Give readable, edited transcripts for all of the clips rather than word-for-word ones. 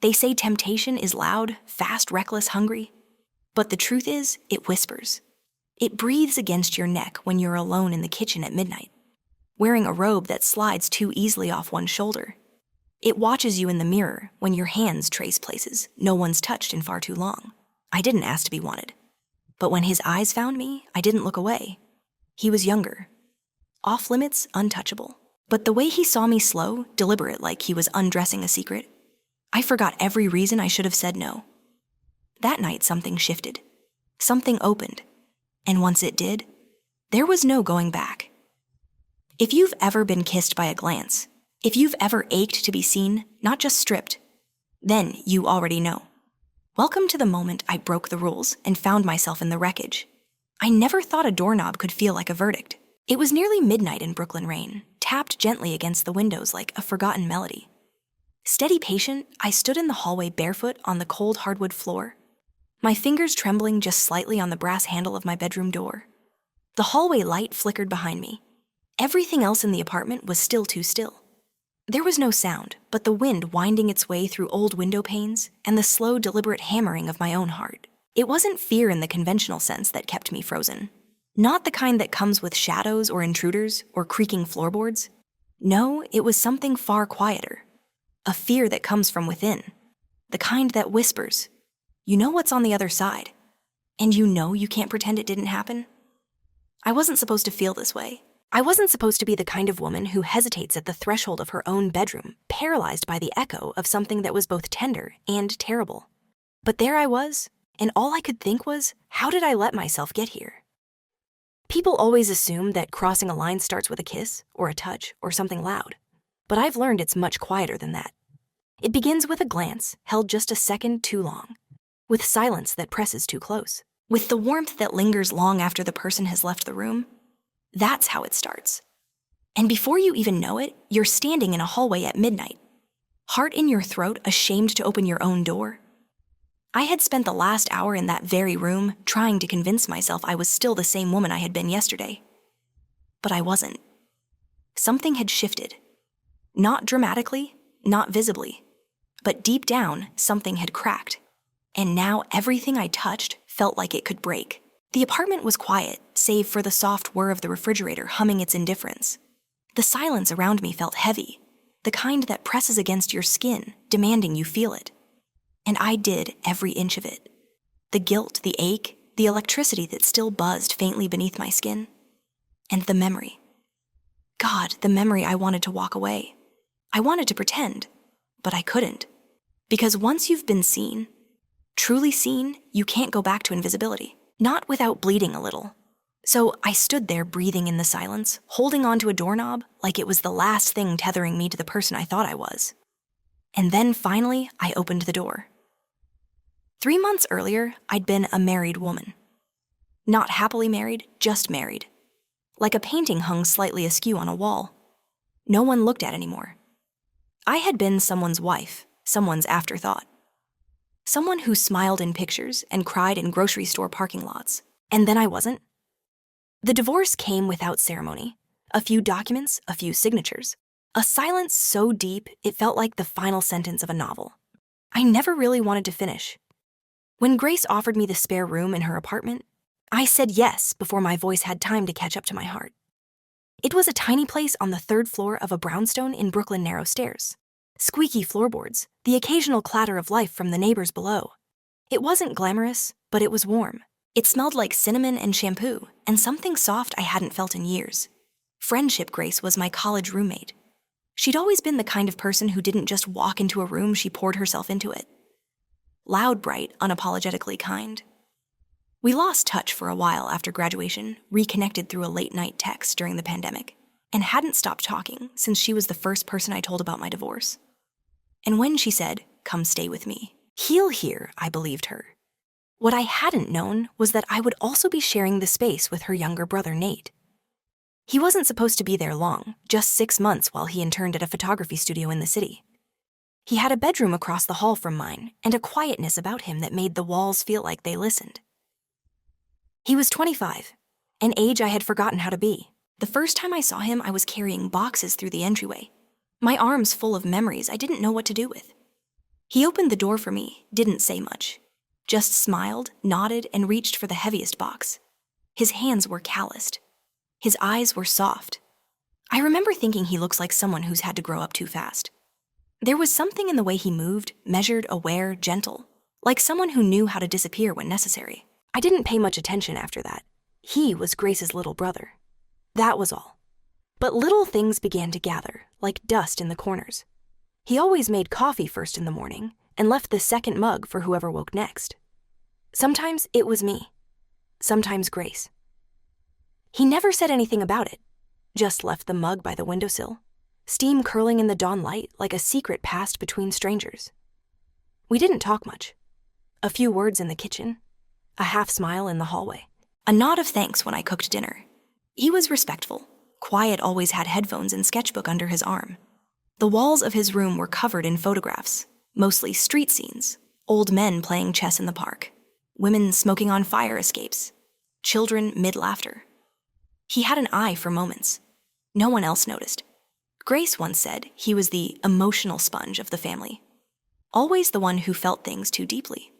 They say temptation is loud, fast, reckless, hungry. But the truth is, it whispers. It breathes against your neck when you're alone in the kitchen at midnight, wearing a robe that slides too easily off one shoulder. It watches you in the mirror when your hands trace places no one's touched in far too long. I didn't ask to be wanted. But when his eyes found me, I didn't look away. He was younger. Off limits, untouchable. But the way he saw me slow, deliberate, like he was undressing a secret, I forgot every reason I should have said no. That night, something shifted. Something opened. And once it did, there was no going back. If you've ever been kissed by a glance, if you've ever ached to be seen, not just stripped, then you already know. Welcome to the moment I broke the rules and found myself in the wreckage. I never thought a doorknob could feel like a verdict. It was nearly midnight in Brooklyn rain, tapped gently against the windows like a forgotten melody. Steady patient, I stood in the hallway barefoot on the cold hardwood floor, my fingers trembling just slightly on the brass handle of my bedroom door. The hallway light flickered behind me. Everything else in the apartment was still too still. There was no sound, but the wind winding its way through old window panes and the slow, deliberate hammering of my own heart. It wasn't fear in the conventional sense that kept me frozen. Not the kind that comes with shadows or intruders or creaking floorboards. No, it was something far quieter. A fear that comes from within. The kind that whispers, you know what's on the other side, and you know you can't pretend it didn't happen. I wasn't supposed to feel this way. I wasn't supposed to be the kind of woman who hesitates at the threshold of her own bedroom, paralyzed by the echo of something that was both tender and terrible. But there I was, and all I could think was, how did I let myself get here? People always assume that crossing a line starts with a kiss, or a touch, or something loud. But I've learned it's much quieter than that. It begins with a glance held just a second too long, with silence that presses too close, with the warmth that lingers long after the person has left the room. That's how it starts. And before you even know it, you're standing in a hallway at midnight, heart in your throat, ashamed to open your own door. I had spent the last hour in that very room trying to convince myself I was still the same woman I had been yesterday. But I wasn't. Something had shifted. Not dramatically, not visibly, but deep down, something had cracked. And now everything I touched felt like it could break. The apartment was quiet, save for the soft whir of the refrigerator humming its indifference. The silence around me felt heavy, the kind that presses against your skin, demanding you feel it. And I did every inch of it. The guilt, the ache, the electricity that still buzzed faintly beneath my skin. And the memory. God, the memory I wanted to walk away. I wanted to pretend, but I couldn't. Because once you've been seen, truly seen, you can't go back to invisibility. Not without bleeding a little. So I stood there breathing in the silence, holding onto a doorknob like it was the last thing tethering me to the person I thought I was. And then finally, I opened the door. 3 months earlier, I'd been a married woman. Not happily married, just married. Like a painting hung slightly askew on a wall. No one looked at anymore. I had been someone's wife, someone's afterthought. Someone who smiled in pictures and cried in grocery store parking lots. And then I wasn't. The divorce came without ceremony. A few documents, a few signatures. A silence so deep, it felt like the final sentence of a novel. I never really wanted to finish. When Grace offered me the spare room in her apartment, I said yes before my voice had time to catch up to my heart. It was a tiny place on the 3rd floor of a brownstone in Brooklyn narrow stairs. Squeaky floorboards, the occasional clatter of life from the neighbors below. It wasn't glamorous, but it was warm. It smelled like cinnamon and shampoo, and something soft I hadn't felt in years. Friendship Grace was my college roommate. She'd always been the kind of person who didn't just walk into a room, she poured herself into it. Loud, bright, unapologetically kind. We lost touch for a while after graduation, reconnected through a late-night text during the pandemic, and hadn't stopped talking since she was the first person I told about my divorce. And when she said, "Come stay with me," heal here, I believed her. What I hadn't known was that I would also be sharing the space with her younger brother, Nate. He wasn't supposed to be there long, just 6 months while he interned at a photography studio in the city. He had a bedroom across the hall from mine and a quietness about him that made the walls feel like they listened. He was 25, an age I had forgotten how to be. The first time I saw him, I was carrying boxes through the entryway, my arms full of memories I didn't know what to do with. He opened the door for me, didn't say much. Just smiled, nodded, and reached for the heaviest box. His hands were calloused. His eyes were soft. I remember thinking he looks like someone who's had to grow up too fast. There was something in the way he moved, measured, aware, gentle, like someone who knew how to disappear when necessary. I didn't pay much attention after that. He was Grace's little brother. That was all. But little things began to gather, like dust in the corners. He always made coffee first in the morning and left the second mug for whoever woke next. Sometimes it was me. Sometimes Grace. He never said anything about it, just left the mug by the windowsill, steam curling in the dawn light like a secret passed between strangers. We didn't talk much. A few words in the kitchen, a half smile in the hallway, a nod of thanks when I cooked dinner. He was respectful. Quiet always had headphones and sketchbook under his arm. The walls of his room were covered in photographs, mostly street scenes, old men playing chess in the park, women smoking on fire escapes, children mid-laughter. He had an eye for moments. No one else noticed. Grace once said he was the emotional sponge of the family. Always the one who felt things too deeply.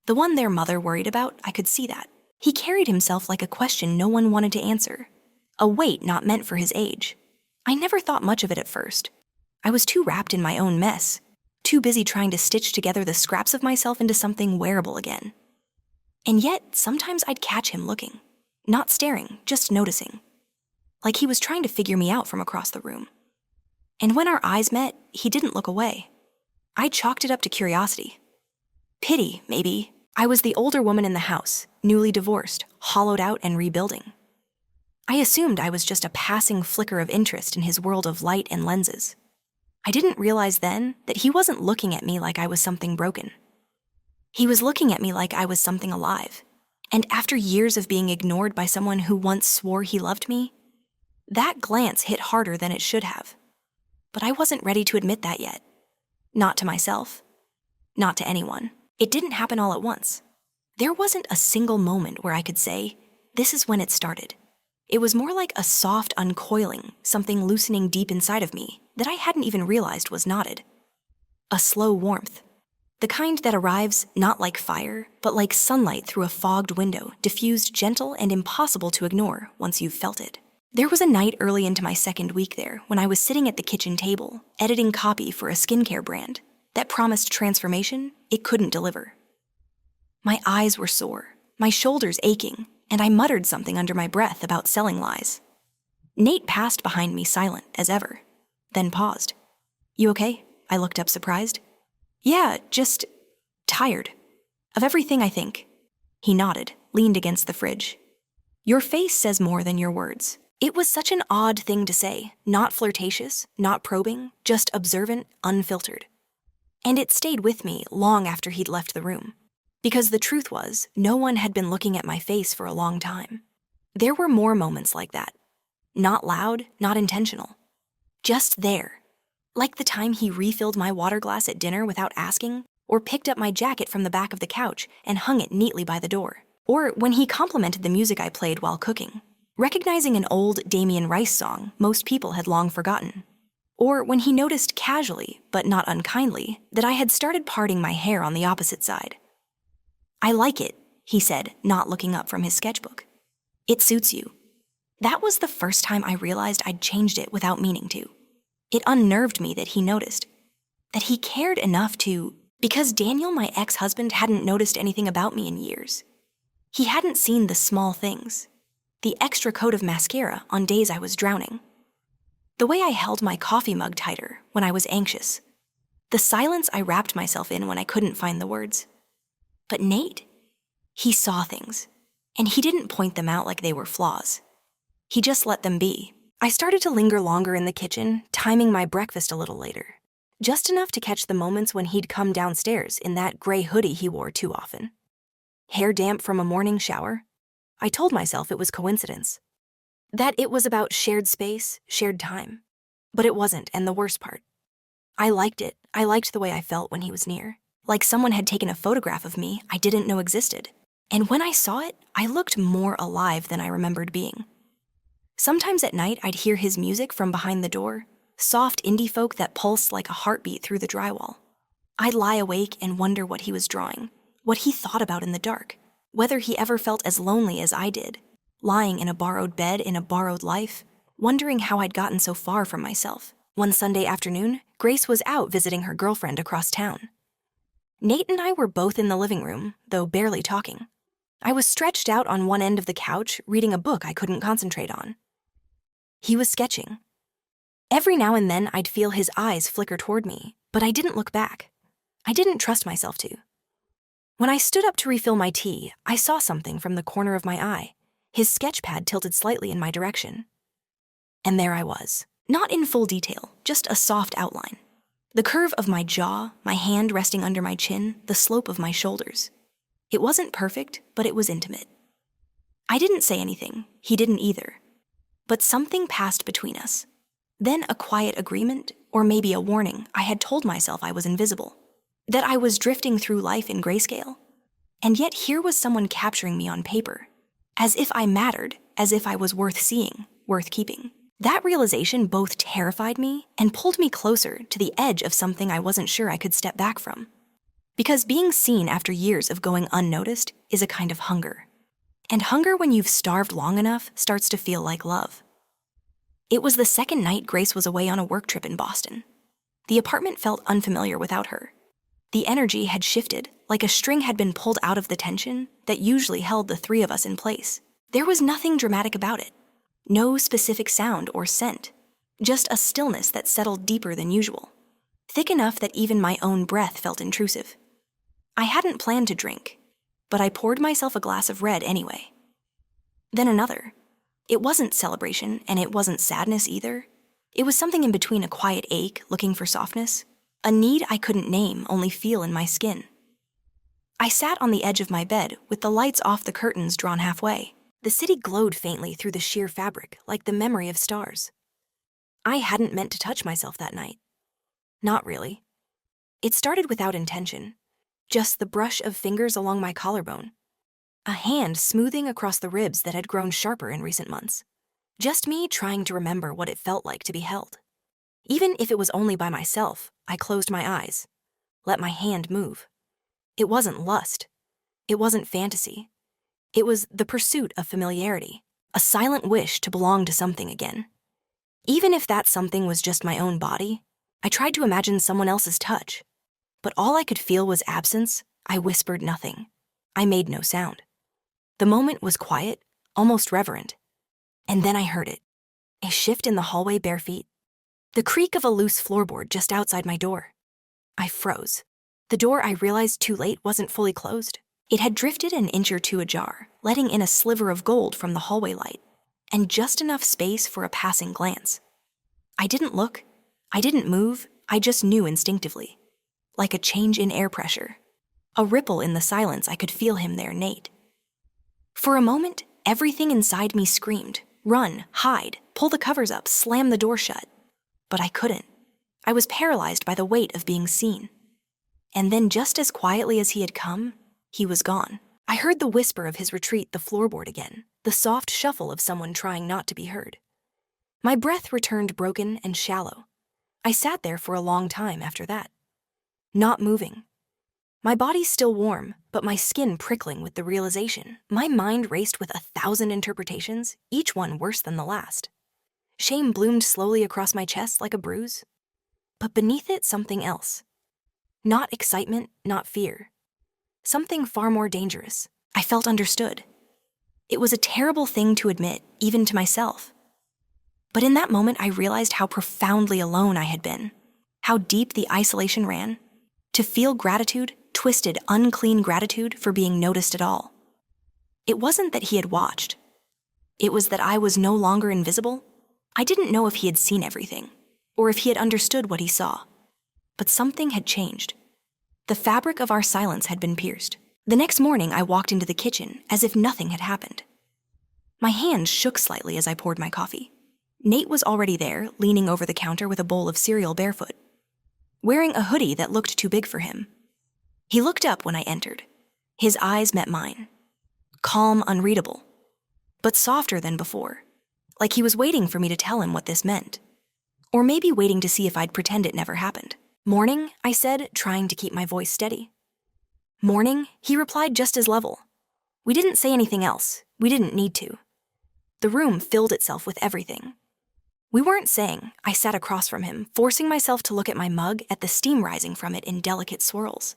The one their mother worried about, I could see that. He carried himself like a question no one wanted to answer, a weight not meant for his age. I never thought much of it at first. I was too wrapped in my own mess, too busy trying to stitch together the scraps of myself into something wearable again. And yet, sometimes I'd catch him looking, not staring, just noticing, like he was trying to figure me out from across the room. And when our eyes met, he didn't look away. I chalked it up to curiosity. Pity, maybe. I was the older woman in the house, newly divorced, hollowed out and rebuilding. I assumed I was just a passing flicker of interest in his world of light and lenses. I didn't realize then that he wasn't looking at me like I was something broken. He was looking at me like I was something alive. And after years of being ignored by someone who once swore he loved me, that glance hit harder than it should have. But I wasn't ready to admit that yet. Not to myself. Not to anyone. It didn't happen all at once. There wasn't a single moment where I could say, this is when it started. It was more like a soft uncoiling, something loosening deep inside of me that I hadn't even realized was knotted. A slow warmth. The kind that arrives not like fire, but like sunlight through a fogged window, diffused gentle and impossible to ignore once you've felt it. There was a night early into my second week there when I was sitting at the kitchen table, editing copy for a skincare brand that promised transformation it couldn't deliver. My eyes were sore, my shoulders aching, and I muttered something under my breath about selling lies. Nate passed behind me silent as ever, then paused. You okay? I looked up surprised. Yeah, just tired. Of everything, I think. He nodded, leaned against the fridge. Your face says more than your words. It was such an odd thing to say, not flirtatious, not probing, just observant, unfiltered. And it stayed with me long after he'd left the room. Because the truth was, no one had been looking at my face for a long time. There were more moments like that. Not loud, not intentional. Just there. Like the time he refilled my water glass at dinner without asking, or picked up my jacket from the back of the couch and hung it neatly by the door. Or when he complimented the music I played while cooking, recognizing an old Damien Rice song most people had long forgotten. Or when he noticed casually, but not unkindly, that I had started parting my hair on the opposite side. I like it, he said, not looking up from his sketchbook. It suits you. That was the first time I realized I'd changed it without meaning to. It unnerved me that he noticed, that he cared enough to, because Daniel, my ex-husband, hadn't noticed anything about me in years. He hadn't seen the small things, the extra coat of mascara on days I was drowning, the way I held my coffee mug tighter when I was anxious, the silence I wrapped myself in when I couldn't find the words. But Nate, he saw things, and he didn't point them out like they were flaws. He just let them be. I started to linger longer in the kitchen, timing my breakfast a little later, just enough to catch the moments when he'd come downstairs in that gray hoodie he wore too often. Hair damp from a morning shower? I told myself it was coincidence. That it was about shared space, shared time. But it wasn't, and the worst part. I liked it. I liked the way I felt when he was near. Like someone had taken a photograph of me I didn't know existed. And when I saw it, I looked more alive than I remembered being. Sometimes at night, I'd hear his music from behind the door, soft indie folk that pulsed like a heartbeat through the drywall. I'd lie awake and wonder what he was drawing, what he thought about in the dark, whether he ever felt as lonely as I did, lying in a borrowed bed in a borrowed life, wondering how I'd gotten so far from myself. One Sunday afternoon, Grace was out visiting her girlfriend across town. Nate and I were both in the living room, though barely talking. I was stretched out on one end of the couch, reading a book I couldn't concentrate on. He was sketching. Every now and then I'd feel his eyes flicker toward me, but I didn't look back. I didn't trust myself to. When I stood up to refill my tea, I saw something from the corner of my eye, his sketch pad tilted slightly in my direction. And there I was. Not in full detail, just a soft outline. The curve of my jaw, my hand resting under my chin, the slope of my shoulders. It wasn't perfect, but it was intimate. I didn't say anything, he didn't either. But something passed between us. Then a quiet agreement, or maybe a warning. I had told myself I was invisible, that I was drifting through life in grayscale. And yet here was someone capturing me on paper, as if I mattered, as if I was worth seeing, worth keeping. That realization both terrified me and pulled me closer to the edge of something I wasn't sure I could step back from. Because being seen after years of going unnoticed is a kind of hunger. And hunger, when you've starved long enough, starts to feel like love. It was the second night Grace was away on a work trip in Boston. The apartment felt unfamiliar without her. The energy had shifted, like a string had been pulled out of the tension that usually held the three of us in place. There was nothing dramatic about it. No specific sound or scent. Just a stillness that settled deeper than usual. Thick enough that even my own breath felt intrusive. I hadn't planned to drink, but I poured myself a glass of red anyway. Then another. It wasn't celebration, and it wasn't sadness either. It was something in between, a quiet ache looking for softness, a need I couldn't name, only feel in my skin. I sat on the edge of my bed with the lights off, the curtains drawn halfway. The city glowed faintly through the sheer fabric, like the memory of stars. I hadn't meant to touch myself that night. Not really. It started without intention, just the brush of fingers along my collarbone. A hand smoothing across the ribs that had grown sharper in recent months. Just me trying to remember what it felt like to be held. Even if it was only by myself, I closed my eyes, let my hand move. It wasn't lust. It wasn't fantasy. It was the pursuit of familiarity, a silent wish to belong to something again. Even if that something was just my own body, I tried to imagine someone else's touch. But all I could feel was absence. I whispered nothing. I made no sound. The moment was quiet, almost reverent. And then I heard it. A shift in the hallway, bare feet. The creak of a loose floorboard just outside my door. I froze. The door, I realized too late, wasn't fully closed. It had drifted an inch or two ajar, letting in a sliver of gold from the hallway light, and just enough space for a passing glance. I didn't look. I didn't move. I just knew instinctively. Like a change in air pressure. A ripple in the silence. I could feel him there, Nate. For a moment, everything inside me screamed, run, hide, pull the covers up, slam the door shut. But I couldn't. I was paralyzed by the weight of being seen. And then, just as quietly as he had come, he was gone. I heard the whisper of his retreat, the floorboard again, the soft shuffle of someone trying not to be heard. My breath returned broken and shallow. I sat there for a long time after that. Not moving. My body still warm, but my skin prickling with the realization. My mind raced with 1,000 interpretations, each one worse than the last. Shame bloomed slowly across my chest like a bruise. But beneath it, something else. Not excitement, not fear. Something far more dangerous. I felt understood. It was a terrible thing to admit, even to myself. But in that moment, I realized how profoundly alone I had been, how deep the isolation ran. To feel gratitude, twisted, unclean gratitude for being noticed at all. It wasn't that he had watched. It was that I was no longer invisible. I didn't know if he had seen everything, or if he had understood what he saw. But something had changed. The fabric of our silence had been pierced. The next morning, I walked into the kitchen as if nothing had happened. My hands shook slightly as I poured my coffee. Nate was already there, leaning over the counter with a bowl of cereal barefoot, wearing a hoodie that looked too big for him. He looked up when I entered. His eyes met mine. Calm, unreadable, but softer than before, like he was waiting for me to tell him what this meant. Or maybe waiting to see if I'd pretend it never happened. "Morning," I said, trying to keep my voice steady. "Morning," he replied just as level. We didn't say anything else. We didn't need to. The room filled itself with everything. We weren't saying. I sat across from him, forcing myself to look at my mug, at the steam rising from it in delicate swirls.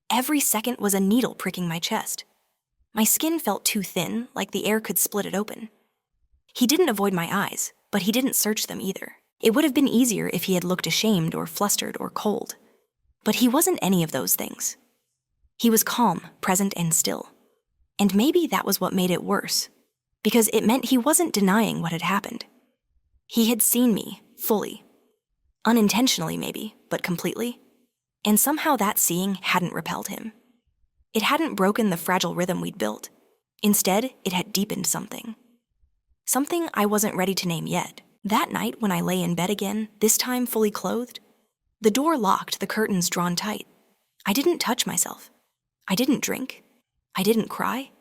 Every second was a needle pricking my chest. My skin felt too thin, like the air could split it open. He didn't avoid my eyes, but he didn't search them either. It would have been easier if he had looked ashamed or flustered or cold. But he wasn't any of those things. He was calm, present, and still. And maybe that was what made it worse, because it meant he wasn't denying what had happened. He had seen me, fully. Unintentionally maybe, but completely. And somehow that seeing hadn't repelled him. It hadn't broken the fragile rhythm we'd built. Instead, it had deepened something. Something I wasn't ready to name yet. That night when I lay in bed again, this time fully clothed, the door locked, the curtains drawn tight. I didn't touch myself. I didn't drink. I didn't cry.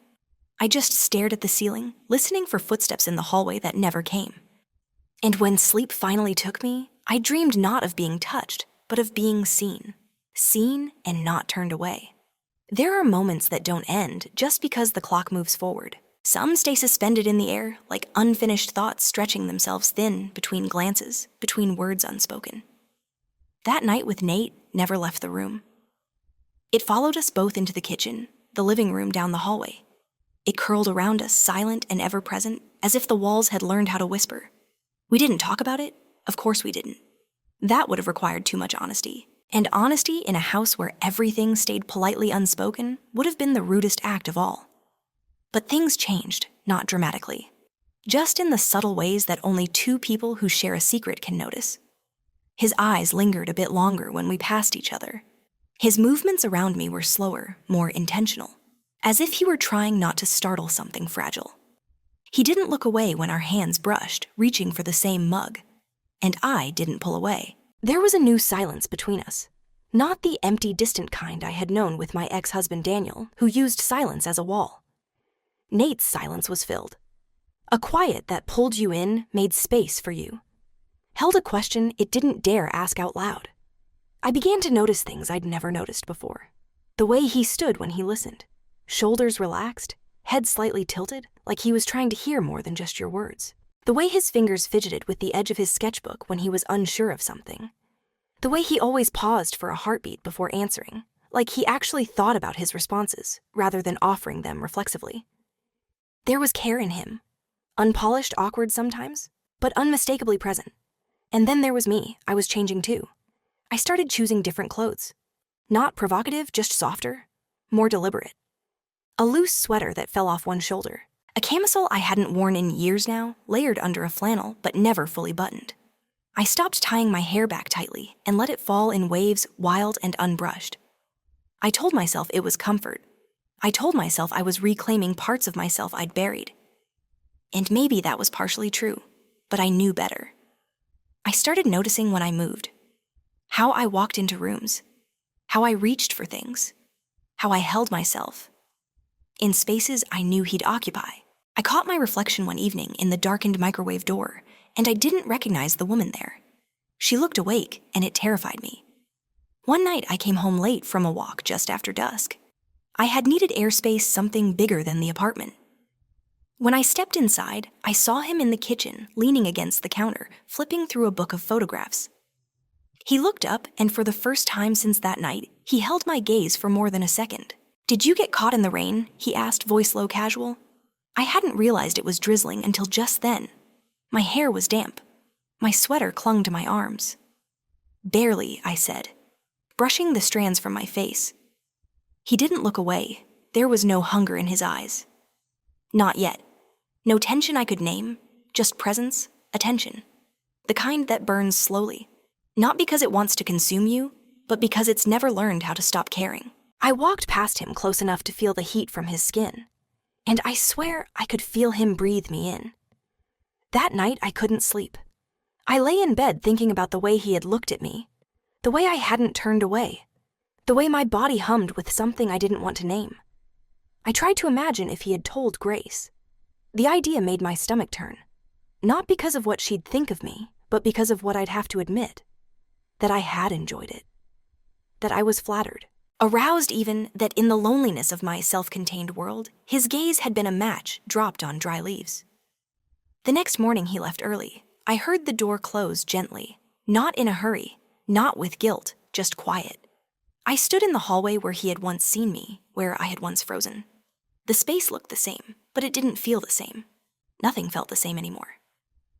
I just stared at the ceiling, listening for footsteps in the hallway that never came. And when sleep finally took me, I dreamed not of being touched, but of being seen. Seen and not turned away. There are moments that don't end just because the clock moves forward. Some stay suspended in the air, like unfinished thoughts stretching themselves thin between glances, between words unspoken. That night with Nate never left the room. It followed us both into the kitchen, the living room down the hallway. It curled around us, silent and ever-present, as if the walls had learned how to whisper. We didn't talk about it. Of course we didn't. That would have required too much honesty. And honesty in a house where everything stayed politely unspoken would have been the rudest act of all. But things changed, not dramatically. Just in the subtle ways that only two people who share a secret can notice. His eyes lingered a bit longer when we passed each other. His movements around me were slower, more intentional, as if he were trying not to startle something fragile. He didn't look away when our hands brushed, reaching for the same mug. And I didn't pull away. There was a new silence between us. Not the empty, distant kind I had known with my ex-husband Daniel, who used silence as a wall. Nate's silence was filled. A quiet that pulled you in, made space for you. Held a question it didn't dare ask out loud. I began to notice things I'd never noticed before. The way he stood when he listened. Shoulders relaxed, head slightly tilted, like he was trying to hear more than just your words. The way his fingers fidgeted with the edge of his sketchbook when he was unsure of something. The way he always paused for a heartbeat before answering, like he actually thought about his responses, rather than offering them reflexively. There was care in him. Unpolished, awkward sometimes, but unmistakably present. And then there was me. I was changing too. I started choosing different clothes. Not provocative, just softer, more deliberate. A loose sweater that fell off one shoulder. A camisole I hadn't worn in years now, layered under a flannel, but never fully buttoned. I stopped tying my hair back tightly and let it fall in waves, wild and unbrushed. I told myself it was comfort. I told myself I was reclaiming parts of myself I'd buried. And maybe that was partially true, but I knew better. I started noticing when I moved. How I walked into rooms. How I reached for things. How I held myself. In spaces I knew he'd occupy. I caught my reflection one evening in the darkened microwave door, and I didn't recognize the woman there. She looked awake, and it terrified me. One night I came home late from a walk just after dusk. I had needed airspace, something bigger than the apartment. When I stepped inside, I saw him in the kitchen, leaning against the counter, flipping through a book of photographs. He looked up, and for the first time since that night, he held my gaze for more than a second. "Did you get caught in the rain?" he asked, voice low casual. I hadn't realized it was drizzling until just then. My hair was damp. My sweater clung to my arms. "Barely," I said, brushing the strands from my face. He didn't look away. There was no hunger in his eyes. Not yet. No tension I could name, just presence, attention. The kind that burns slowly. Not because it wants to consume you, but because it's never learned how to stop caring. I walked past him close enough to feel the heat from his skin, and I swear I could feel him breathe me in. That night I couldn't sleep. I lay in bed thinking about the way he had looked at me, the way I hadn't turned away, the way my body hummed with something I didn't want to name. I tried to imagine if he had told Grace. The idea made my stomach turn, not because of what she'd think of me, but because of what I'd have to admit, that I had enjoyed it. that I was flattered. Aroused even that in the loneliness of my self-contained world, his gaze had been a match dropped on dry leaves. The next morning he left early. I heard the door close gently, not in a hurry, not with guilt, just quiet. I stood in the hallway where he had once seen me, where I had once frozen. The space looked the same, but it didn't feel the same. Nothing felt the same anymore.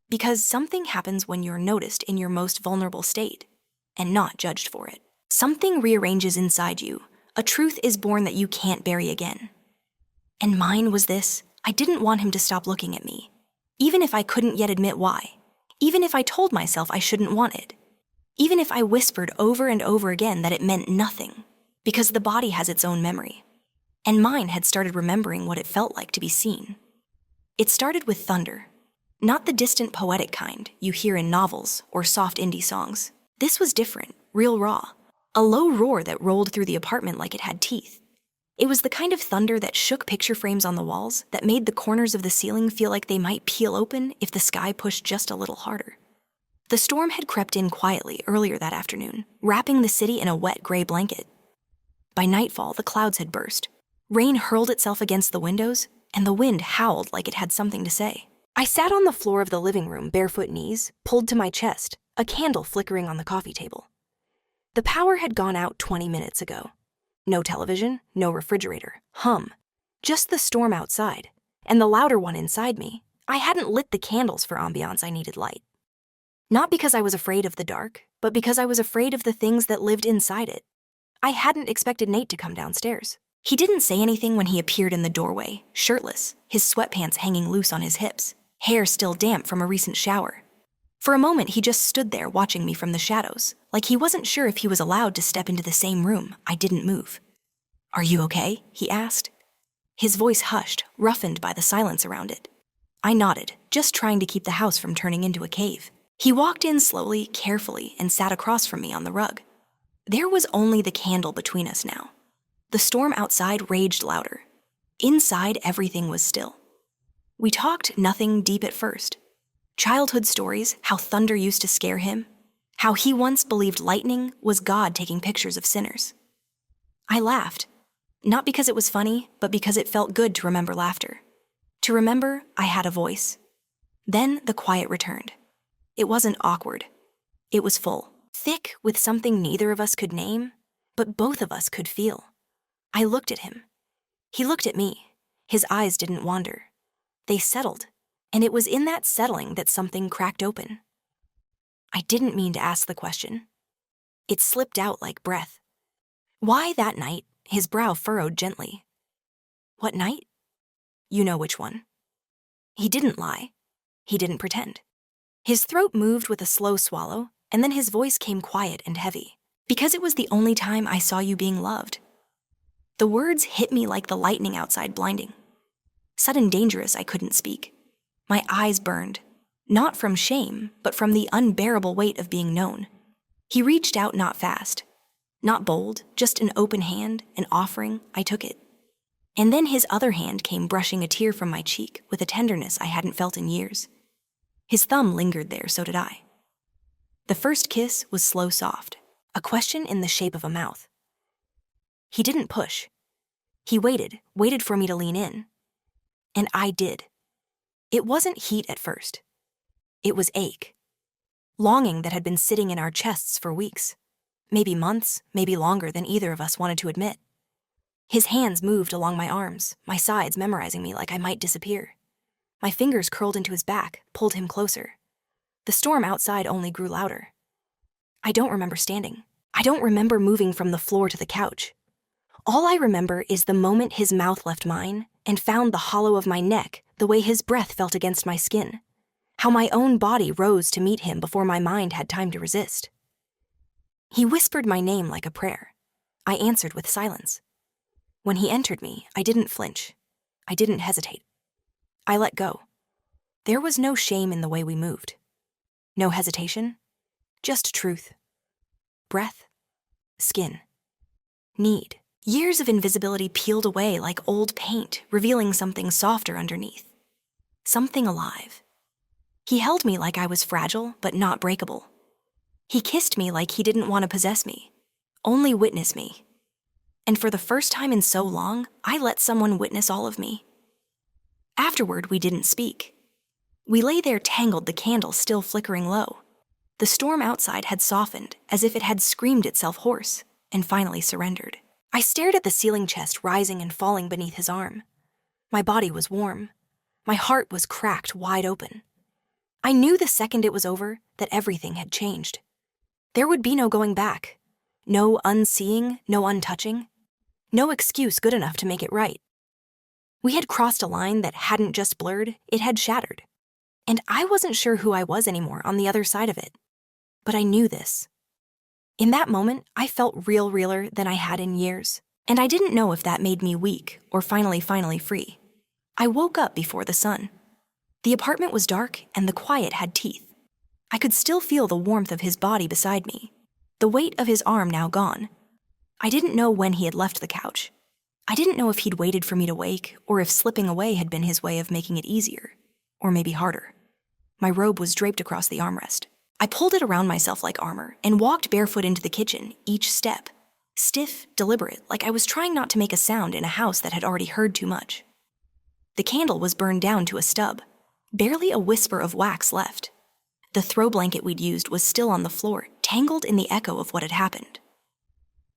Because something happens when you're noticed in your most vulnerable state, and not judged for it. Something rearranges inside you. A truth is born that you can't bury again. And mine was this: I didn't want him to stop looking at me, even if I couldn't yet admit why, even if I told myself I shouldn't want it, even if I whispered over and over again that it meant nothing, because the body has its own memory. And mine had started remembering what it felt like to be seen. It started with thunder, not the distant poetic kind you hear in novels or soft indie songs. This was different, real raw, a low roar that rolled through the apartment like it had teeth. It was the kind of thunder that shook picture frames on the walls, that made the corners of the ceiling feel like they might peel open if the sky pushed just a little harder. The storm had crept in quietly earlier that afternoon, wrapping the city in a wet gray blanket. By nightfall, the clouds had burst. Rain hurled itself against the windows, and the wind howled like it had something to say. I sat on the floor of the living room, barefoot knees, pulled to my chest, a candle flickering on the coffee table. The power had gone out 20 minutes ago. No television, no refrigerator, just the storm outside, and the louder one inside me. I hadn't lit the candles for ambiance. I needed light. Not because I was afraid of the dark, but because I was afraid of the things that lived inside it. I hadn't expected Nate to come downstairs. He didn't say anything when he appeared in the doorway, shirtless, his sweatpants hanging loose on his hips, hair still damp from a recent shower. For a moment, he just stood there watching me from the shadows, like he wasn't sure if he was allowed to step into the same room. I didn't move. "Are you okay?" he asked. His voice hushed, roughened by the silence around it. I nodded, just trying to keep the house from turning into a cave. He walked in slowly, carefully, and sat across from me on the rug. There was only the candle between us now. The storm outside raged louder. Inside, everything was still. We talked nothing deep at first. Childhood stories, how thunder used to scare him, how he once believed lightning was God taking pictures of sinners. I laughed, not because it was funny, but because it felt good to remember laughter. To remember I had a voice. Then the quiet returned. It wasn't awkward. It was full, thick with something neither of us could name, but both of us could feel. I looked at him. He looked at me. His eyes didn't wander. They settled, and it was in that settling that something cracked open. I didn't mean to ask the question. It slipped out like breath. Why that night? His brow furrowed gently. What night? You know which one. He didn't lie. He didn't pretend. His throat moved with a slow swallow, and then his voice came quiet and heavy. Because it was the only time I saw you being loved. The words hit me like the lightning outside, blinding. Sudden dangerous, I couldn't speak. My eyes burned, not from shame, but from the unbearable weight of being known. He reached out, not fast, not bold, just an open hand, an offering. I took it. And then his other hand came brushing a tear from my cheek with a tenderness I hadn't felt in years. His thumb lingered there, so did I. The first kiss was slow, soft, a question in the shape of a mouth. He didn't push. He waited for me to lean in. And I did. It wasn't heat at first. It was ache. Longing that had been sitting in our chests for weeks. Maybe months, maybe longer than either of us wanted to admit. His hands moved along my arms, my sides memorizing me like I might disappear. My fingers curled into his back, pulled him closer. The storm outside only grew louder. I don't remember standing. I don't remember moving from the floor to the couch. All I remember is the moment his mouth left mine and found the hollow of my neck, the way his breath felt against my skin. How my own body rose to meet him before my mind had time to resist. He whispered my name like a prayer. I answered with silence. When he entered me, I didn't flinch. I didn't hesitate. I let go. There was no shame in the way we moved. No hesitation. Just truth. Breath. Skin. Need. Years of invisibility peeled away like old paint, revealing something softer underneath. Something alive. He held me like I was fragile, but not breakable. He kissed me like he didn't want to possess me. Only witness me. And for the first time in so long, I let someone witness all of me. Afterward, we didn't speak. We lay there tangled, the candle still flickering low. The storm outside had softened, as if it had screamed itself hoarse, and finally surrendered. I stared at the ceiling chest rising and falling beneath his arm. My body was warm. My heart was cracked wide open. I knew the second it was over that everything had changed. There would be no going back. No unseeing, no untouching. No excuse good enough to make it right. We had crossed a line that hadn't just blurred, it had shattered. And I wasn't sure who I was anymore on the other side of it. But I knew this. In that moment, I felt realer than I had in years. And I didn't know if that made me weak or finally free. I woke up before the sun. The apartment was dark and the quiet had teeth. I could still feel the warmth of his body beside me, the weight of his arm now gone. I didn't know when he had left the couch. I didn't know if he'd waited for me to wake or if slipping away had been his way of making it easier, or maybe harder. My robe was draped across the armrest. I pulled it around myself like armor and walked barefoot into the kitchen, each step. Stiff, deliberate, like I was trying not to make a sound in a house that had already heard too much. The candle was burned down to a stub, barely a whisper of wax left. The throw blanket we'd used was still on the floor, tangled in the echo of what had happened.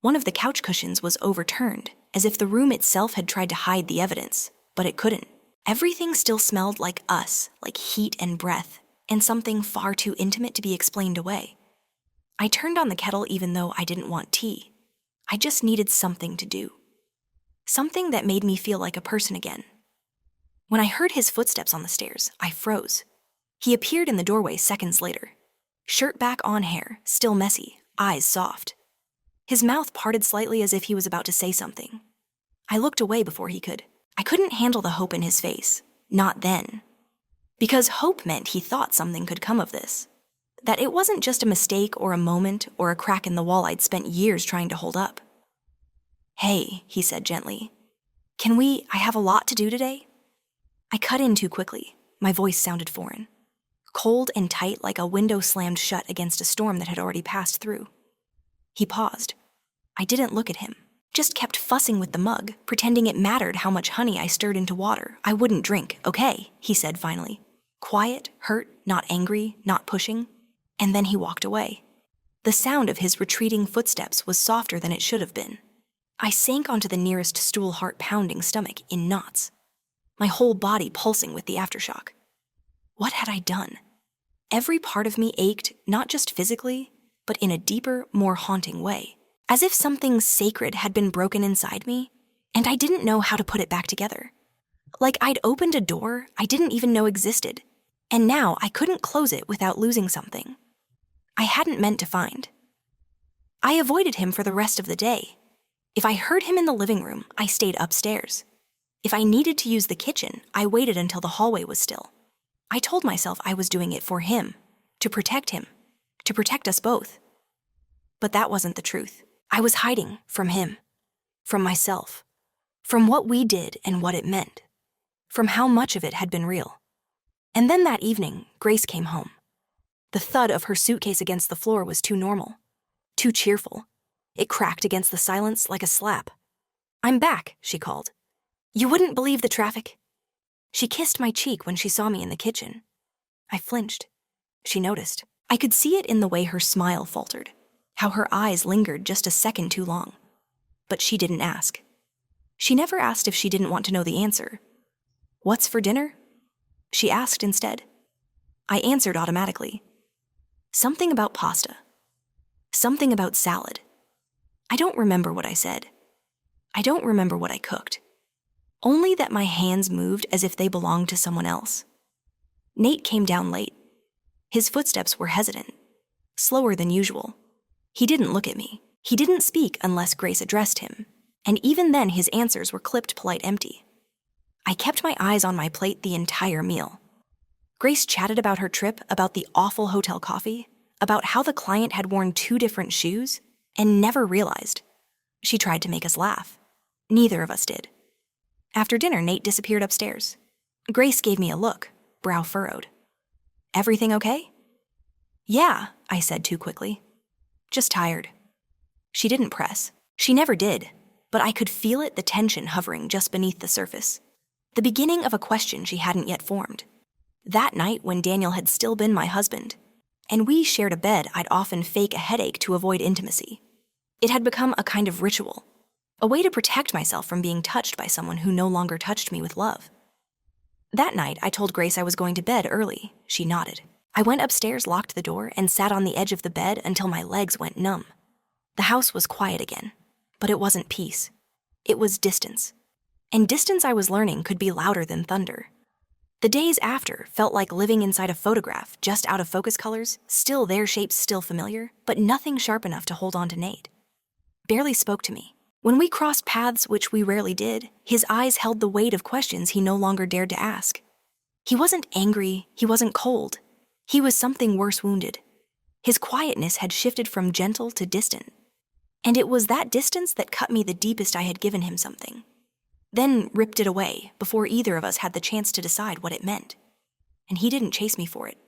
One of the couch cushions was overturned, as if the room itself had tried to hide the evidence, but it couldn't. Everything still smelled like us, like heat and breath, and something far too intimate to be explained away. I turned on the kettle even though I didn't want tea. I just needed something to do. Something that made me feel like a person again. When I heard his footsteps on the stairs, I froze. He appeared in the doorway seconds later. Shirt back on hair, still messy, eyes soft. His mouth parted slightly as if he was about to say something. I looked away before he could. I couldn't handle the hope in his face. Not then. Because hope meant he thought something could come of this. That it wasn't just a mistake or a moment or a crack in the wall I'd spent years trying to hold up. "Hey," he said gently. I have a lot to do today?" I cut in too quickly. My voice sounded foreign. Cold and tight like a window slammed shut against a storm that had already passed through. He paused. I didn't look at him. Just kept fussing with the mug, pretending it mattered how much honey I stirred into water. I wouldn't drink, okay, he said finally. Quiet, hurt, not angry, not pushing. And then he walked away. The sound of his retreating footsteps was softer than it should have been. I sank onto the nearest stool, heart pounding, stomach in knots. My whole body pulsing with the aftershock. What had I done? Every part of me ached, not just physically, but in a deeper, more haunting way. As if something sacred had been broken inside me, and I didn't know how to put it back together. Like I'd opened a door I didn't even know existed, and now I couldn't close it without losing something I hadn't meant to find. I avoided him for the rest of the day. If I heard him in the living room, I stayed upstairs. If I needed to use the kitchen, I waited until the hallway was still. I told myself I was doing it for him, to protect us both. But that wasn't the truth. I was hiding from him, from myself, from what we did and what it meant, from how much of it had been real. And then that evening, Grace came home. The thud of her suitcase against the floor was too normal, too cheerful. It cracked against the silence like a slap. "I'm back," she called. "You wouldn't believe the traffic." She kissed my cheek when she saw me in the kitchen. I flinched. She noticed. I could see it in the way her smile faltered, how her eyes lingered just a second too long. But she didn't ask. She never asked if she didn't want to know the answer. "What's for dinner?" she asked instead. I answered automatically. Something about pasta. Something about salad. I don't remember what I said. I don't remember what I cooked. Only that my hands moved as if they belonged to someone else. Nate came down late. His footsteps were hesitant, slower than usual. He didn't look at me. He didn't speak unless Grace addressed him, and even then his answers were clipped polite empty. I kept my eyes on my plate the entire meal. Grace chatted about her trip, about the awful hotel coffee, about how the client had worn 2 different shoes, and never realized. She tried to make us laugh. Neither of us did. After dinner, Nate disappeared upstairs. Grace gave me a look, brow furrowed. "Everything okay?" "Yeah," I said too quickly. "Just tired." She didn't press. She never did. But I could feel it, the tension hovering just beneath the surface. The beginning of a question she hadn't yet formed. That night when Daniel had still been my husband, and we shared a bed, I'd often fake a headache to avoid intimacy. It had become a kind of ritual, a way to protect myself from being touched by someone who no longer touched me with love. That night, I told Grace I was going to bed early. She nodded. I went upstairs, locked the door, and sat on the edge of the bed until my legs went numb. The house was quiet again, but it wasn't peace. It was distance. And distance, I was learning, could be louder than thunder. The days after felt like living inside a photograph, just out of focus colors, still there, shapes still familiar, but nothing sharp enough to hold on to Nate. Barely spoke to me. When we crossed paths, which we rarely did, his eyes held the weight of questions he no longer dared to ask. He wasn't angry, he wasn't cold. He was something worse, wounded. His quietness had shifted from gentle to distant. And it was that distance that cut me the deepest. I had given him something, then ripped it away before either of us had the chance to decide what it meant. And he didn't chase me for it.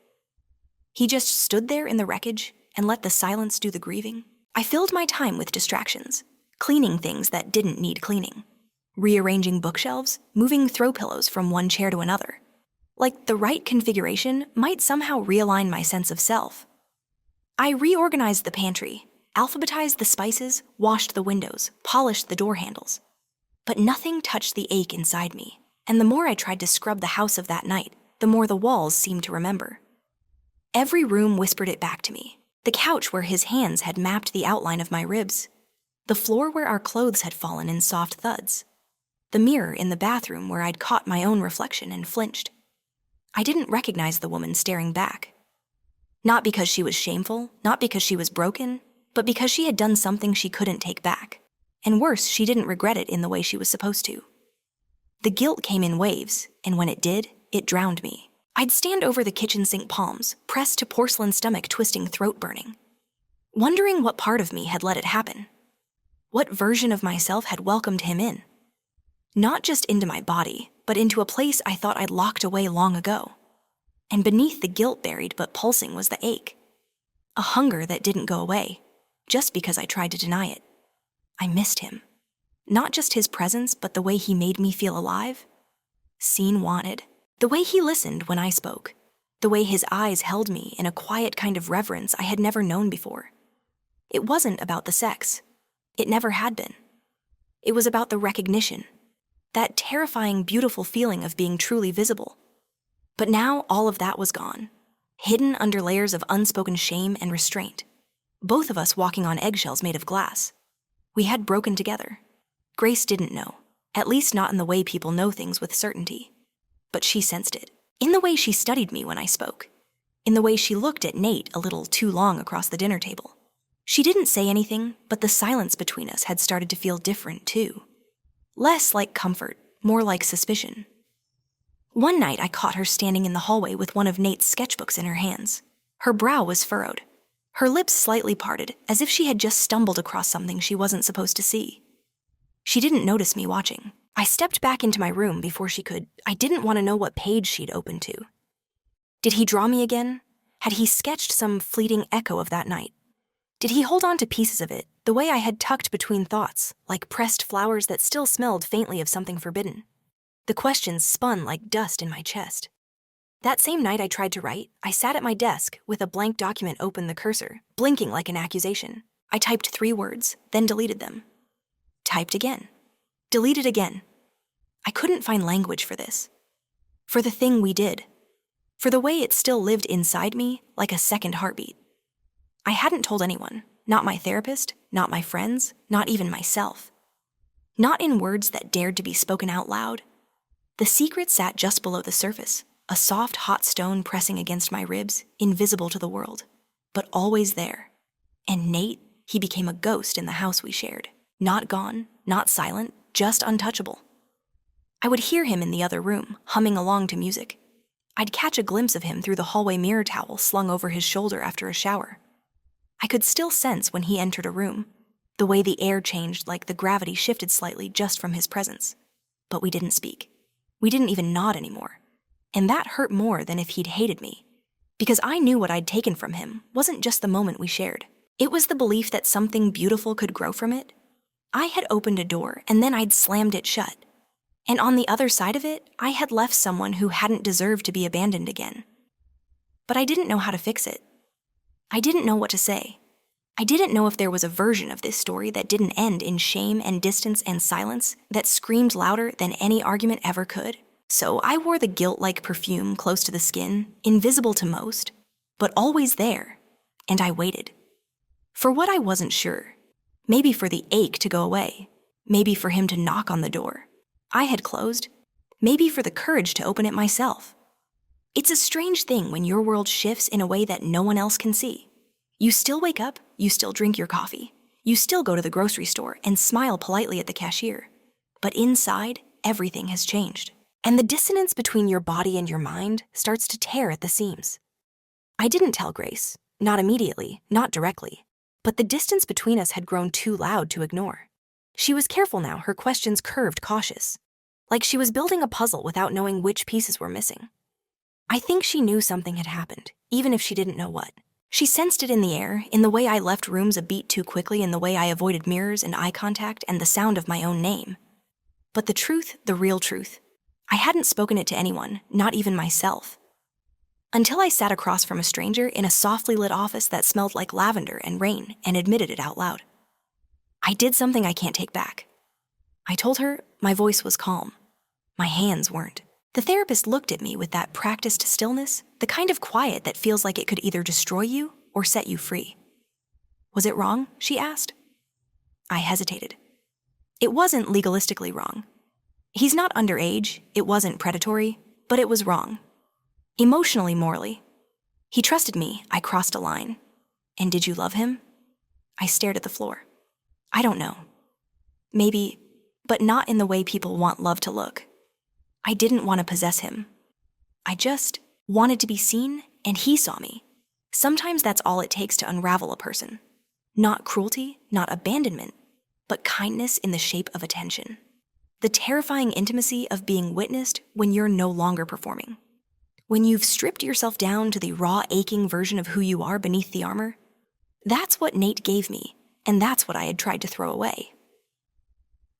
He just stood there in the wreckage and let the silence do the grieving. I filled my time with distractions, cleaning things that didn't need cleaning, rearranging bookshelves, moving throw pillows from one chair to another. Like the right configuration might somehow realign my sense of self. I reorganized the pantry, alphabetized the spices, washed the windows, polished the door handles. But nothing touched the ache inside me, and the more I tried to scrub the house of that night, the more the walls seemed to remember. Every room whispered it back to me. The couch where his hands had mapped the outline of my ribs. The floor where our clothes had fallen in soft thuds. The mirror in the bathroom where I'd caught my own reflection and flinched. I didn't recognize the woman staring back. Not because she was shameful, not because she was broken, but because she had done something she couldn't take back. And worse, she didn't regret it in the way she was supposed to. The guilt came in waves, and when it did, it drowned me. I'd stand over the kitchen sink, palms pressed to porcelain stomach, twisting, throat burning, wondering what part of me had let it happen. What version of myself had welcomed him in? Not just into my body, but into a place I thought I'd locked away long ago. And beneath the guilt, buried but pulsing, was the ache. A hunger that didn't go away, just because I tried to deny it. I missed him. Not just his presence, but the way he made me feel alive. Seen, wanted. The way he listened when I spoke. The way his eyes held me in a quiet kind of reverence I had never known before. It wasn't about the sex. It never had been. It was about the recognition. That terrifying, beautiful feeling of being truly visible. But now all of that was gone. Hidden under layers of unspoken shame and restraint. Both of us walking on eggshells made of glass. We had broken together. Grace didn't know, at least not in the way people know things with certainty. But she sensed it, in the way she studied me when I spoke, in the way she looked at Nate a little too long across the dinner table. She didn't say anything, but the silence between us had started to feel different too. Less like comfort, more like suspicion. One night I caught her standing in the hallway with one of Nate's sketchbooks in her hands. Her brow was furrowed. Her lips slightly parted, as if she had just stumbled across something she wasn't supposed to see. She didn't notice me watching. I stepped back into my room before she could. I didn't want to know what page she'd opened to. Did he draw me again? Had he sketched some fleeting echo of that night? Did he hold on to pieces of it, the way I had tucked between thoughts, like pressed flowers that still smelled faintly of something forbidden? The questions spun like dust in my chest. That same night I tried to write, I sat at my desk with a blank document open, the cursor blinking like an accusation. I typed 3 words, then deleted them. Typed again. Deleted again. I couldn't find language for this. For the thing we did. For the way it still lived inside me like a second heartbeat. I hadn't told anyone, not my therapist, not my friends, not even myself. Not in words that dared to be spoken out loud. The secret sat just below the surface. A soft, hot stone pressing against my ribs, invisible to the world, but always there. And Nate, he became a ghost in the house we shared. Not gone, not silent, just untouchable. I would hear him in the other room, humming along to music. I'd catch a glimpse of him through the hallway mirror towel slung over his shoulder after a shower. I could still sense when he entered a room, the way the air changed, like the gravity shifted slightly just from his presence. But we didn't speak. We didn't even nod anymore. And that hurt more than if he'd hated me, because I knew what I'd taken from him wasn't just the moment we shared. It was the belief that something beautiful could grow from it. I had opened a door and then I'd slammed it shut. And on the other side of it, I had left someone who hadn't deserved to be abandoned again. But I didn't know how to fix it. I didn't know what to say. I didn't know if there was a version of this story that didn't end in shame and distance and silence that screamed louder than any argument ever could. So I wore the guilt-like perfume close to the skin, invisible to most, but always there, and I waited. For what I wasn't sure. Maybe for the ache to go away. Maybe for him to knock on the door I had closed. Maybe for the courage to open it myself. It's a strange thing when your world shifts in a way that no one else can see. You still wake up, you still drink your coffee, you still go to the grocery store and smile politely at the cashier. But inside, everything has changed. And the dissonance between your body and your mind starts to tear at the seams. I didn't tell Grace, not immediately, not directly, but the distance between us had grown too loud to ignore. She was careful now, her questions curved cautious, like she was building a puzzle without knowing which pieces were missing. I think she knew something had happened, even if she didn't know what. She sensed it in the air, in the way I left rooms a beat too quickly, in the way I avoided mirrors and eye contact and the sound of my own name. But the truth, the real truth, I hadn't spoken it to anyone, not even myself. Until I sat across from a stranger in a softly lit office that smelled like lavender and rain and admitted it out loud. I did something I can't take back. I told her. My voice was calm. My hands weren't. The therapist looked at me with that practiced stillness, the kind of quiet that feels like it could either destroy you or set you free. Was it wrong? She asked. I hesitated. It wasn't legalistically wrong. He's not underage, it wasn't predatory, but it was wrong. Emotionally, morally. He trusted me, I crossed a line. And did you love him? I stared at the floor. I don't know. Maybe, but not in the way people want love to look. I didn't want to possess him. I just wanted to be seen, and he saw me. Sometimes that's all it takes to unravel a person. Not cruelty, not abandonment, but kindness in the shape of attention. The terrifying intimacy of being witnessed when you're no longer performing. When you've stripped yourself down to the raw, aching version of who you are beneath the armor. That's what Nate gave me, and that's what I had tried to throw away.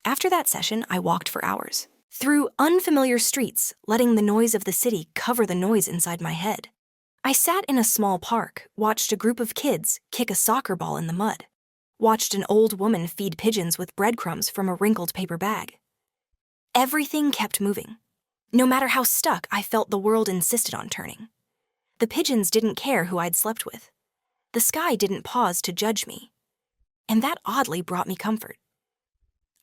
After that session, I walked for hours. Through unfamiliar streets, letting the noise of the city cover the noise inside my head. I sat in a small park, watched a group of kids kick a soccer ball in the mud, watched an old woman feed pigeons with breadcrumbs from a wrinkled paper bag. Everything kept moving. No matter how stuck I felt the world insisted on turning. The pigeons didn't care who I'd slept with. The sky didn't pause to judge me. And that oddly brought me comfort.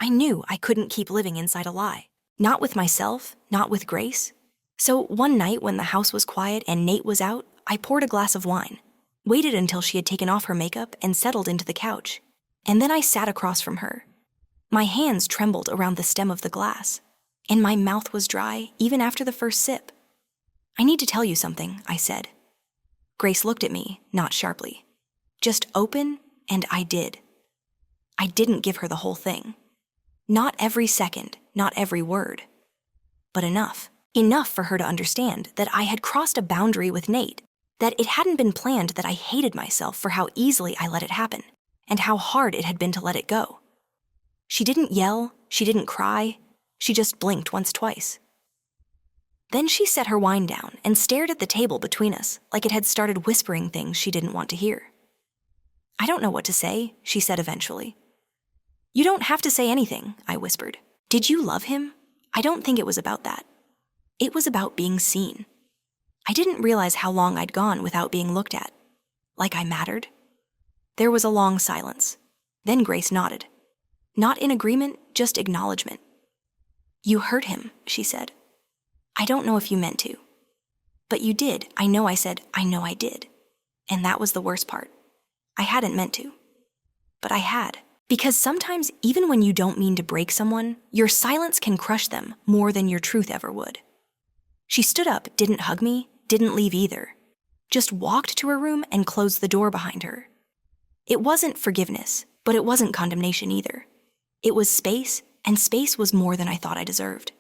I knew I couldn't keep living inside a lie. Not with myself, not with Grace. So one night when the house was quiet and Nate was out, I poured a glass of wine, waited until she had taken off her makeup and settled into the couch, and then I sat across from her. My hands trembled around the stem of the glass, and my mouth was dry even after the first sip. I need to tell you something, I said. Grace looked at me, not sharply. Just open, and I did. I didn't give her the whole thing. Not every second, not every word. But enough. Enough for her to understand that I had crossed a boundary with Nate, that it hadn't been planned, that I hated myself for how easily I let it happen, and how hard it had been to let it go. She didn't yell, she didn't cry, she just blinked once, twice. Then she set her wine down and stared at the table between us like it had started whispering things she didn't want to hear. I don't know what to say, she said eventually. You don't have to say anything, I whispered. Did you love him? I don't think it was about that. It was about being seen. I didn't realize how long I'd gone without being looked at. Like I mattered. There was a long silence. Then Grace nodded. Not in agreement, just acknowledgement. You hurt him, she said. I don't know if you meant to. But you did. I know I said, I know I did. And that was the worst part. I hadn't meant to. But I had. Because sometimes, even when you don't mean to break someone, your silence can crush them more than your truth ever would. She stood up, didn't hug me, didn't leave either. Just walked to her room and closed the door behind her. It wasn't forgiveness, but it wasn't condemnation either. It was space, and space was more than I thought I deserved.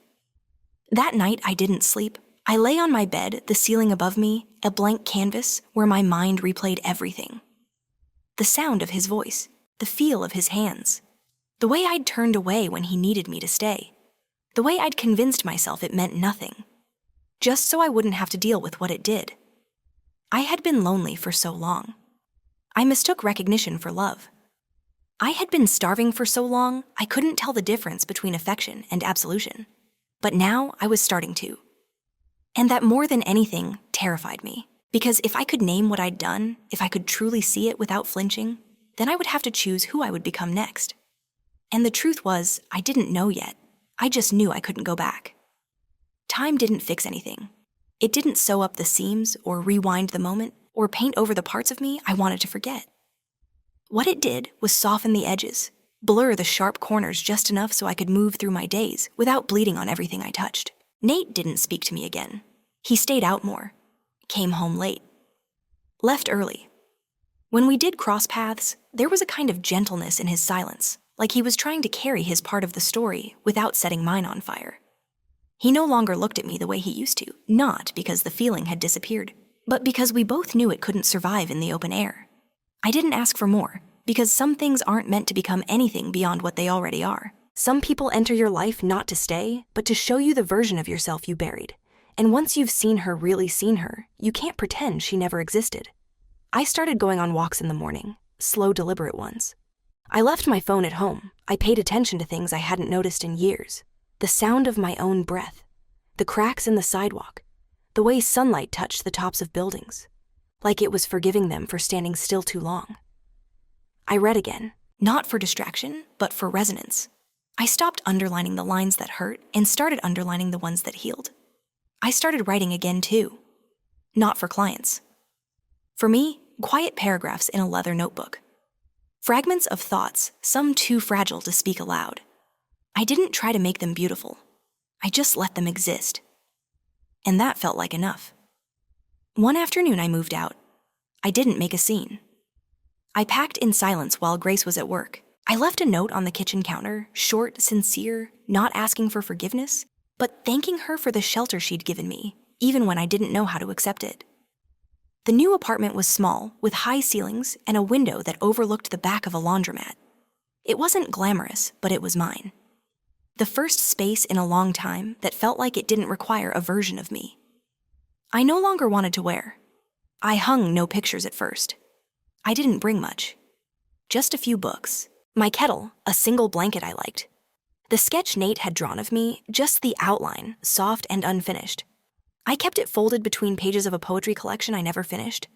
That night, I didn't sleep. I lay on my bed, the ceiling above me, a blank canvas where my mind replayed everything. the sound of his voice, the feel of his hands, the way I'd turned away when he needed me to stay, the way I'd convinced myself it meant nothing, just so I wouldn't have to deal with what it did. I had been lonely for so long. I mistook recognition for love. I had been starving for so long, I couldn't tell the difference between affection and absolution. But now I was starting to. And that more than anything terrified me. Because if I could name what I'd done, if I could truly see it without flinching, then I would have to choose who I would become next. And the truth was, I didn't know yet. I just knew I couldn't go back. Time didn't fix anything. It didn't sew up the seams or rewind the moment or paint over the parts of me I wanted to forget. What it did was soften the edges, blur the sharp corners just enough so I could move through my days without bleeding on everything I touched. Nate didn't speak to me again. He stayed out more, came home late, left early. When we did cross paths, there was a kind of gentleness in his silence, like he was trying to carry his part of the story without setting mine on fire. He no longer looked at me the way he used to, not because the feeling had disappeared, but because we both knew it couldn't survive in the open air. I didn't ask for more, because some things aren't meant to become anything beyond what they already are. Some people enter your life not to stay, but to show you the version of yourself you buried. And once you've really seen her, you can't pretend she never existed. I started going on walks in the morning, slow, deliberate ones. I left my phone at home. I paid attention to things I hadn't noticed in years. The sound of my own breath, the cracks in the sidewalk, the way sunlight touched the tops of buildings, like it was forgiving them for standing still too long. I read again, not for distraction, but for resonance. I stopped underlining the lines that hurt and started underlining the ones that healed. I started writing again too, not for clients. For me, quiet paragraphs in a leather notebook. Fragments of thoughts, some too fragile to speak aloud. I didn't try to make them beautiful. I just let them exist. And that felt like enough. One afternoon I moved out. I didn't make a scene. I packed in silence while Grace was at work. I left a note on the kitchen counter, short, sincere, not asking for forgiveness, but thanking her for the shelter she'd given me, even when I didn't know how to accept it. The new apartment was small, with high ceilings and a window that overlooked the back of a laundromat. It wasn't glamorous, but it was mine. The first space in a long time that felt like it didn't require a version of me. I no longer wanted to wear. I hung no pictures at first. I didn't bring much. Just a few books. My kettle, a single blanket I liked. The sketch Nate had drawn of me, just the outline, soft and unfinished. I kept it folded between pages of a poetry collection I never finished.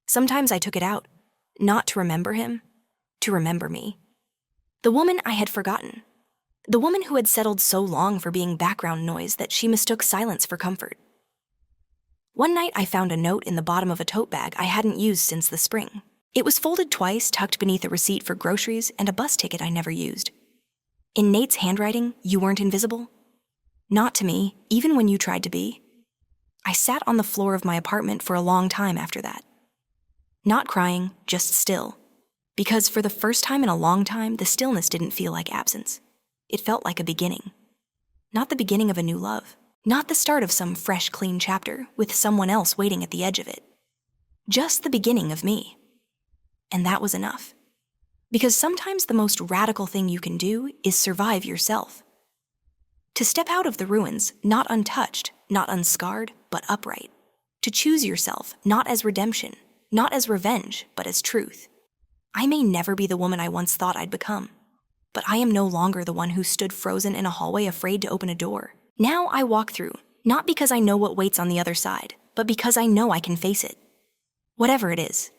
Sometimes I took it out, not to remember him, to remember me. The woman I had forgotten. The woman who had settled so long for being background noise that she mistook silence for comfort. One night I found a note in the bottom of a tote bag I hadn't used since the spring. It was folded twice, tucked beneath a receipt for groceries and a bus ticket I never used. In Nate's handwriting, you weren't invisible. Not to me, even when you tried to be. I sat on the floor of my apartment for a long time after that. Not crying, just still. Because for the first time in a long time, the stillness didn't feel like absence. It felt like a beginning. Not the beginning of a new love. Not the start of some fresh, clean chapter with someone else waiting at the edge of it. Just the beginning of me. And that was enough. Because sometimes the most radical thing you can do is survive yourself. To step out of the ruins, not untouched, not unscarred, but upright. To choose yourself, not as redemption, not as revenge, but as truth. I may never be the woman I once thought I'd become. But I am no longer the one who stood frozen in a hallway afraid to open a door. Now I walk through, not because I know what waits on the other side, but because I know I can face it. Whatever it is,